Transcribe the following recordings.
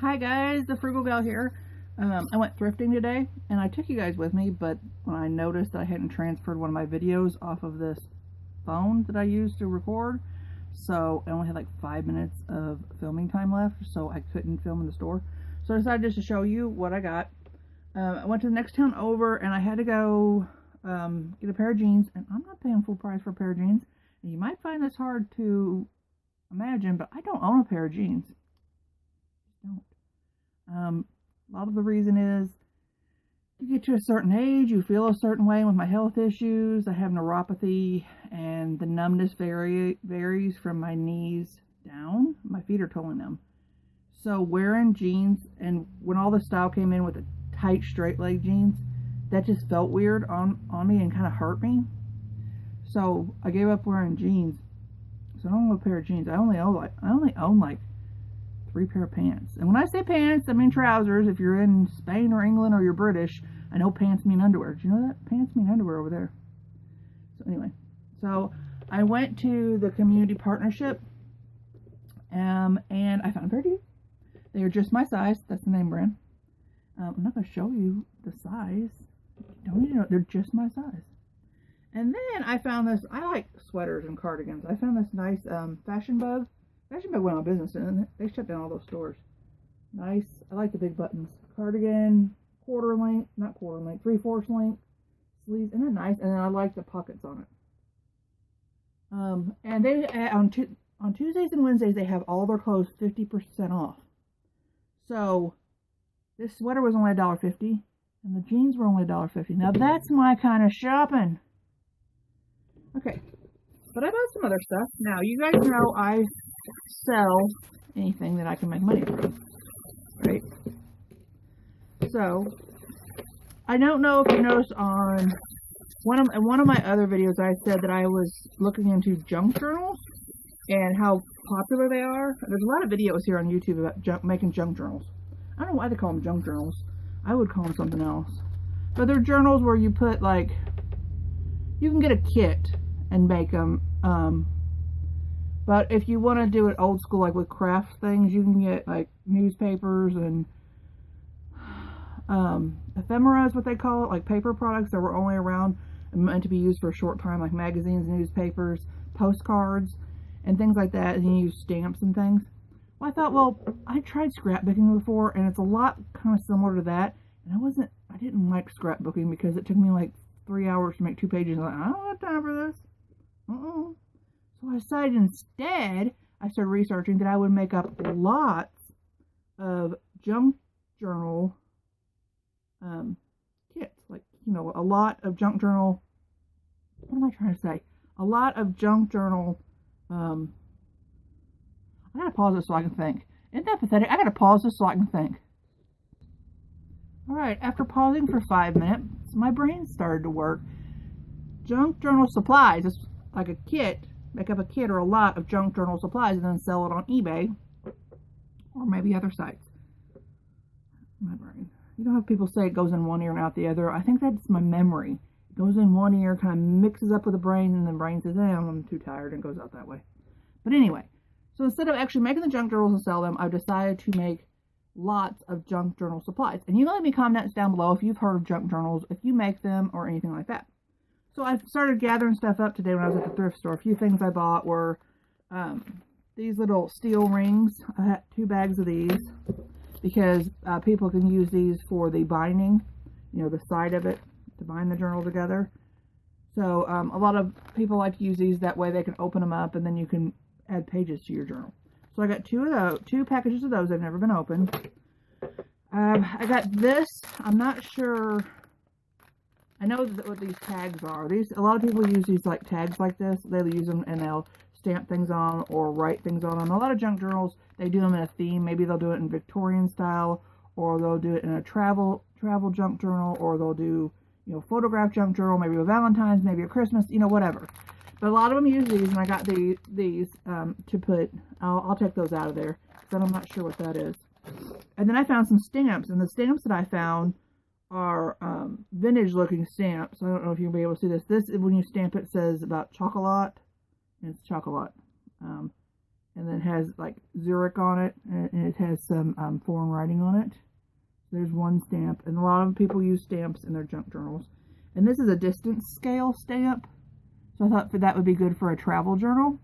Hi guys, the Frugal Gal here. I went thrifting today and I took you guys with me, but when I noticed that I hadn't transferred one of my videos off of this phone that I used to record, so I only had like 5 minutes of filming time left, so I couldn't film in the store. So I decided just to show you what I got. I went to the next town over and I had to go get a pair of jeans, and I'm not paying full price for a pair of jeans. And you might find this hard to imagine, but I don't own a pair of jeans. Don't. A lot of the reason is you get to a certain age, you feel a certain way. With my health issues, I have neuropathy, and the numbness varies from my knees down. My feet are totally numb. So wearing jeans, and when all the style came in with the tight straight leg jeans, that just felt weird on me and kind of hurt me. So I gave up wearing jeans. So I don't own a pair of jeans. I only own like 3 pair of pants. And when I say pants, I mean trousers. If you're in Spain or England or you're British, I know pants mean underwear. Do you know that? Pants mean underwear over there. So anyway, so I went to the community partnership, and I found a pair of jeans. They are just my size. That's the name brand. I'm not going to show you the size. You don't need to know. They're just my size. And then I found this. I like sweaters and cardigans. I found this nice Fashion Bug. Fashion Bug went out of business, and they shut down all those stores. Nice. I like the big buttons. Cardigan, quarter length, not quarter length, 3/4 length sleeves. Isn't that nice? And then I like the pockets on it. And they on Tuesdays and Wednesdays they have all their clothes 50% off. So this sweater was only $1.50, and the jeans were only $1.50. Now that's my kind of shopping. Okay, but I bought some other stuff. Now you guys know I sell anything that I can make money from, right? So I don't know if you noticed on one of my other videos I said that I was looking into junk journals and how popular they are. There's a lot of videos here on YouTube about making junk journals. I don't know why they call them junk journals. I would call them something else. But they're journals where you put, like, you can get a kit and make them. But if you want to do it old school, like with craft things, you can get like newspapers and ephemera is what they call it, like paper products that were only around and meant to be used for a short time, like magazines, newspapers, postcards, and things like that. And you use stamps and things. Well, I thought, well, I tried scrapbooking before, and it's a lot kind of similar to that. And I didn't like scrapbooking because it took me like 3 hours to make 2 pages. I'm like, I don't have time for this. So I decided instead, I started researching that I would make up lots of junk journal kits. Like, you know, a lot of junk journal, what am I trying to say? A lot of junk journal, I gotta pause this so I can think. Isn't that pathetic? I gotta pause this so I can think. Alright, after pausing for 5 minutes, my brain started to work. Junk journal supplies. It's like a kit. Make up a kit or a lot of junk journal supplies and then sell it on eBay or maybe other sites. My brain. You know how people say it goes in one ear and out the other? I think that's my memory. It goes in one ear, kind of mixes up with the brain, and the brain says, I'm too tired, and goes out that way. But anyway, so instead of actually making the junk journals and sell them, I've decided to make lots of junk journal supplies. And you can let me comment down below if you've heard of junk journals, if you make them, or anything like that. So I started gathering stuff up today when I was at the thrift store. A few things I bought were these little steel rings. I had 2 bags of these because people can use these for the binding, you know, the side of it to bind the journal together. So a lot of people like to use these. That way they can open them up and then you can add pages to your journal. So I got 2 packages of those. They've never been opened. I got this. I'm not sure. I know what these tags are. A lot of people use these like tags like this. They'll use them and they'll stamp things on or write things on them. A lot of junk journals, they do them in a theme. Maybe they'll do it in Victorian style, or they'll do it in a travel junk journal, or they'll do, you know, photograph junk journal, maybe a Valentine's, maybe a Christmas, you know, whatever. But a lot of them use these, and I got these to put. I'll take those out of there because I'm not sure what that is. And then I found some stamps, and the stamps that I found are vintage looking stamps. I don't know if you'll be able to see this. This, when you stamp it, says about chocolate, and it's chocolate. and then it has like Zurich on it, and it has some foreign writing on it. There's one stamp, and a lot of people use stamps in their junk journals. And this is a distance scale stamp, so I thought that would be good for a travel journal.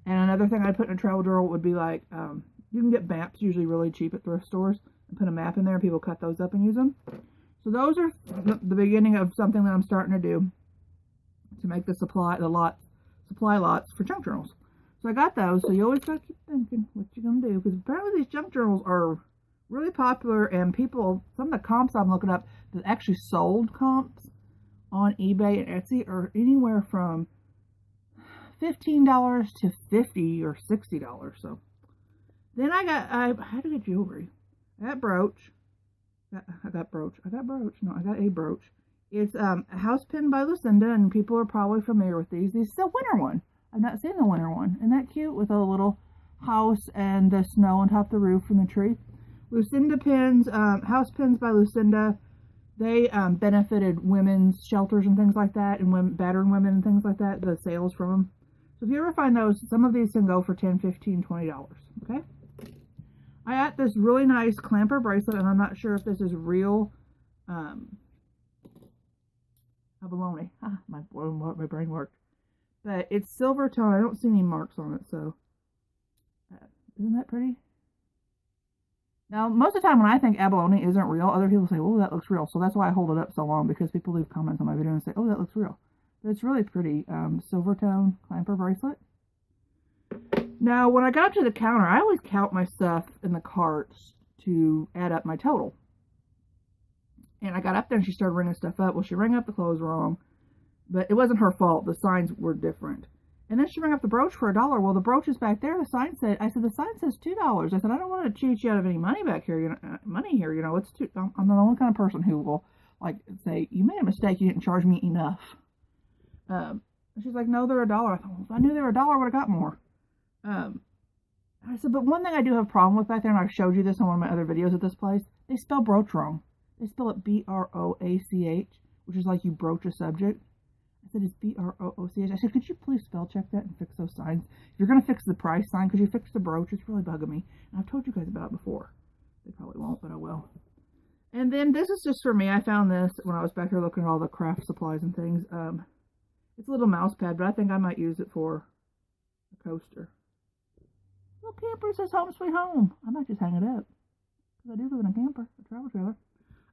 And another thing I'd put in a travel journal would be like, you can get maps usually really cheap at thrift stores, and put a map in there, and people cut those up and use them. So those are the beginning of something that I'm starting to do to make the supply lots for junk journals. So I got those, so you always got to keep thinking what you're going to do, because apparently these junk journals are really popular, and people, some of the comps I'm looking up that actually sold comps on eBay and Etsy are anywhere from $15 to $50 or $60. So then I had to get jewelry. I got brooch. I got a brooch. It's a house pin by Lucinda, and people are probably familiar with these. This is a winter one. I've not seen the winter one. Isn't that cute? With a little house and the snow on top of the roof and the tree. Lucinda pins, house pins by Lucinda. They benefited women's shelters and things like that, and battered women and things like that, the sales from them. So if you ever find those, some of these can go for $10, $15, $20, okay? I got this really nice clamper bracelet, and I'm not sure if this is real abalone. My brain worked. But it's silver tone. I don't see any marks on it, so isn't that pretty? Now, most of the time when I think abalone isn't real, other people say, oh, that looks real. So that's why I hold it up so long, because people leave comments on my video and say, oh, that looks real. But it's really pretty. Silver tone clamper bracelet. Now, when I got up to the counter, I always count my stuff in the carts to add up my total. And I got up there and she started ringing stuff up. Well, she rang up the clothes wrong, but it wasn't her fault. The signs were different. And then she rang up the brooch for $1. Well, the brooch is back there. The sign said, the sign says $2. I said, I don't want to cheat you out of any money back here. It's I'm the only kind of person who will like say, you made a mistake. You didn't charge me enough. She's like, no, they're $1. I thought, well, if I knew they were $1, I would have got more. I said, but one thing I do have a problem with back there, and I showed you this on one of my other videos at this place, they spell brooch wrong. They spell it B-R-O-A-C-H, which is like you broach a subject. I said, it's B-R-O-O-C-H. I said, could you please spell check that and fix those signs? If you're going to fix the price sign, could you fix the brooch? It's really bugging me. And I've told you guys about it before. They probably won't, but I will. And then this is just for me. I found this when I was back here looking at all the craft supplies and things. It's a little mouse pad, but I think I might use it for a coaster. Little camper says home sweet home. I might just hang it up, because I do live in a camper, a travel trailer.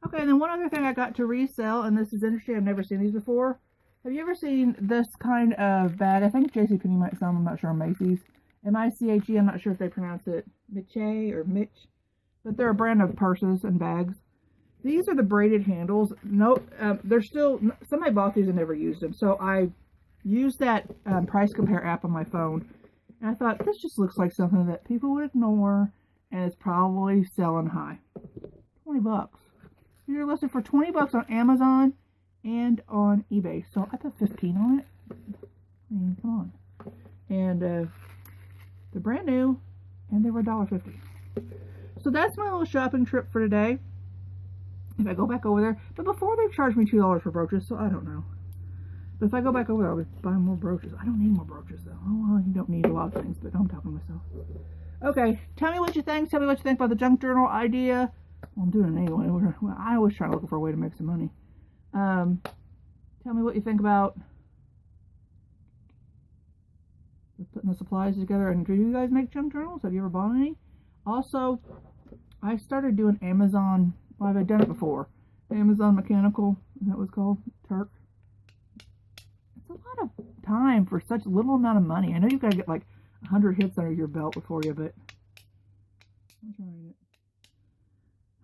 Okay, and then one other thing I got to resell, and this is interesting. I've never seen these before. Have you ever seen this kind of bag? I think JCPenney might sell them. I'm not sure. Macy's. M-I-C-H-E. I'm not sure if they pronounce it Mitche or Mitch. But they're a brand of purses and bags. These are the braided handles. No, they're still... Somebody bought these and never used them. So I used that price compare app on my phone. And I thought, this just looks like something that people would ignore. And it's probably selling high. $20. These are listed for $20 on Amazon and on eBay. So I put 15 on it. I mean, come on. And they're brand new, and they were $1.50. So that's my little shopping trip for today. If I go back over there, but before they charged me $2 for brooches, so I don't know. But if I go back over there, I'll buy more brooches. I don't need more brooches though. Oh well, you don't need a lot of things, but I'm talking to myself. Okay, tell me what you think. Tell me what you think about the junk journal idea. Well, I'm doing it anyway. I always try to look for a way to make some money. Tell me what you think about putting the supplies together. And do you guys make junk journals? Have you ever bought any? Also, I started doing Amazon. Well, I've done it before. Amazon Mechanical, is that what it's called? Turk. It's a lot of time for such little amount of money. I know you've got to get like 100 hits under your belt before you, but I'm trying it.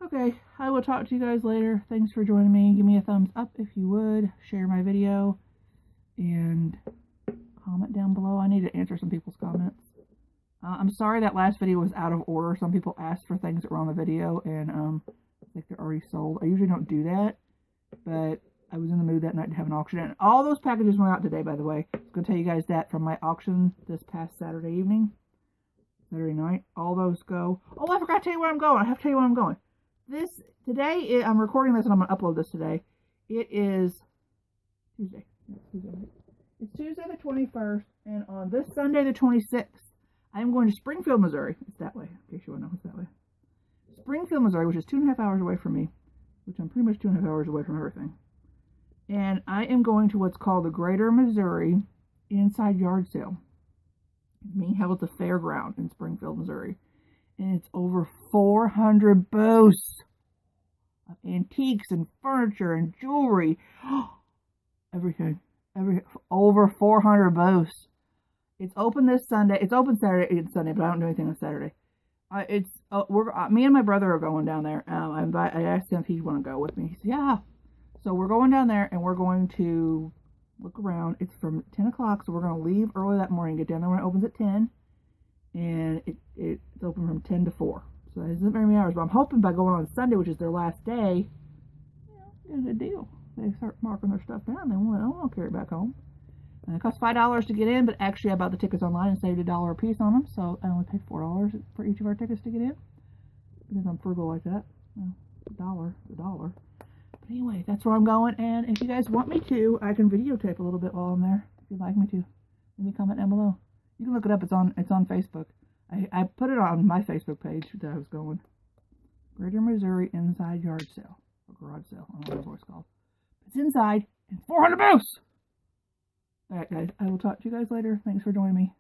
Okay, I will talk to you guys later. Thanks for joining me. Give me a thumbs up if you would. Share my video. And comment down below. I need to answer some people's comments. I'm sorry that last video was out of order. Some people asked for things that were on the video, and I think they're already sold. I usually don't do that, but I was in the mood that night to have an auction. And all those packages went out today, by the way. I was going to tell you guys that from my auction this past Saturday evening. Saturday night. All those go. Oh, I forgot to tell you where I'm going. I have to tell you where I'm going. Today, I'm recording this and I'm going to upload this today. It is Tuesday. It's Tuesday the 21st, and on this Sunday the 26th, I'm going to Springfield, Missouri. It's that way, in case you want to know it's that way. Springfield, Missouri, which is 2.5 hours away from me, which I'm pretty much 2.5 hours away from everything. And I am going to what's called the Greater Missouri Inside Yard Sale. It's being held at the fairground in Springfield, Missouri. And it's over 400 booths of antiques and furniture and jewelry. Everything. Over 400 booths. It's open this Sunday. It's open Saturday and Sunday, but I don't do anything on Saturday. Me and my brother are going down there. I asked him if he'd want to go with me. He said, yeah. So we're going down there, and we're going to look around. It's from 10 o'clock, so we're going to leave early that morning, get down there when it opens at 10, and it's open from 10 to 4. So it isn't very many hours, but I'm hoping by going on Sunday, which is their last day, get a good deal. They start marking their stuff down, they won't carry it back home. And it costs $5 to get in, but actually I bought the tickets online and saved $1 a piece on them, so I only paid $4 for each of our tickets to get in, because I'm frugal like that. $1. But anyway, that's where I'm going, and if you guys want me to, I can videotape a little bit while I'm there, if you'd like me to. Let me comment down below. You can look it up, it's on Facebook. I put it on my Facebook page that I was going. Greater Missouri Inside Yard Sale, or Garage Sale, I don't know what it's called. It's inside, and 400 booths! Alright guys, I will talk to you guys later. Thanks for joining me.